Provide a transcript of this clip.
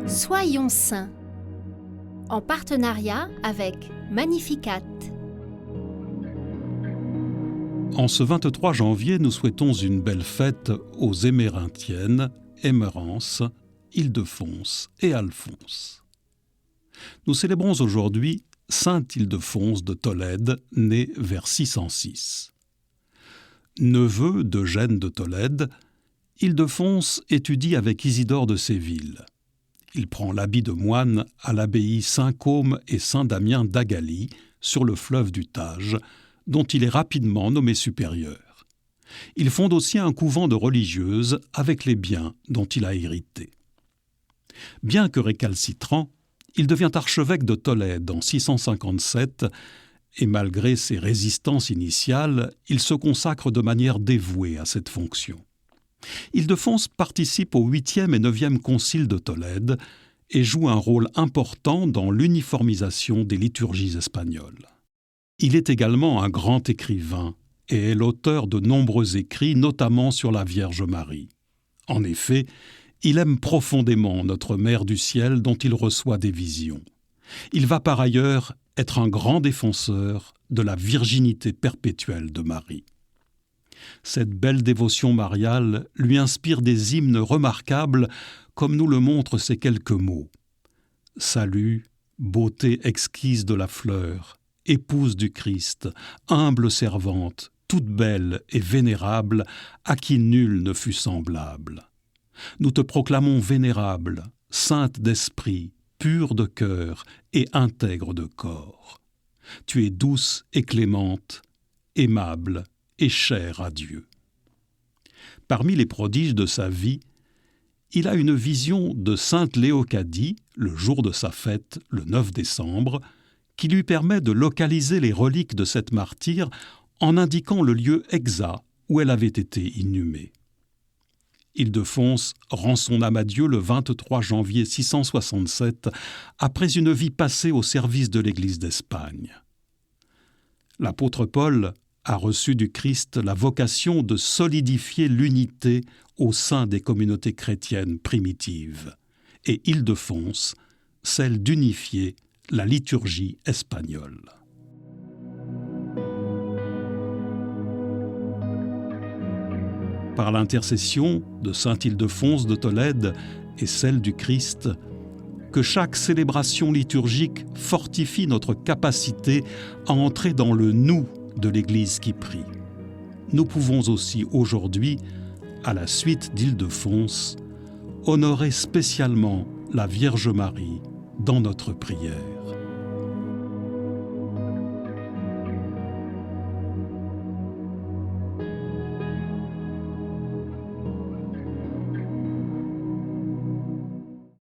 Soyons saints, en partenariat avec Magnificat. En ce 23 janvier, nous souhaitons une belle fête aux Émérinthiennes, Émérance, Ildefonse et Alphonse. Nous célébrons aujourd'hui Saint Ildefonse de Tolède, né vers 606. Neveu d'Eugène de Tolède, Ildefonse étudie avec Isidore de Séville. Il prend l'habit de moine à l'abbaye Saint-Côme et Saint-Damien d'Agalie, sur le fleuve du Tage, dont il est rapidement nommé supérieur. Il fonde aussi un couvent de religieuses avec les biens dont il a hérité. Bien que récalcitrant, il devient archevêque de Tolède en 657 et malgré ses résistances initiales, il se consacre de manière dévouée à cette fonction. Ildefonse participe au 8e et 9e concile de Tolède et joue un rôle important dans l'uniformisation des liturgies espagnoles. Il est également un grand écrivain et est l'auteur de nombreux écrits, notamment sur la Vierge Marie. En effet, il aime profondément notre Mère du Ciel dont il reçoit des visions. Il va par ailleurs être un grand défenseur de la virginité perpétuelle de Marie. Cette belle dévotion mariale lui inspire des hymnes remarquables, comme nous le montrent ces quelques mots. Salut, beauté exquise de la fleur, épouse du Christ, humble servante, toute belle et vénérable, à qui nul ne fut semblable. Nous te proclamons vénérable, sainte d'esprit, pure de cœur et intègre de corps. Tu es douce et clémente, aimable et chère à Dieu. Parmi les prodiges de sa vie, il a une vision de sainte Léocadie, le jour de sa fête, le 9 décembre, qui lui permet de localiser les reliques de cette martyre en indiquant le lieu exact où elle avait été inhumée. Ildefonse rend son âme à Dieu le 23 janvier 667, après une vie passée au service de l'Église d'Espagne. L'apôtre Paul a reçu du Christ la vocation de solidifier l'unité au sein des communautés chrétiennes primitives, et Ildefonse, celle d'unifier la liturgie espagnole. Par l'intercession de saint Ildefonse de Tolède et celle du Christ, que chaque célébration liturgique fortifie notre capacité à entrer dans le nous de l'Église qui prie. Nous pouvons aussi aujourd'hui, à la suite d'Ildefonse, honorer spécialement la Vierge Marie dans notre prière.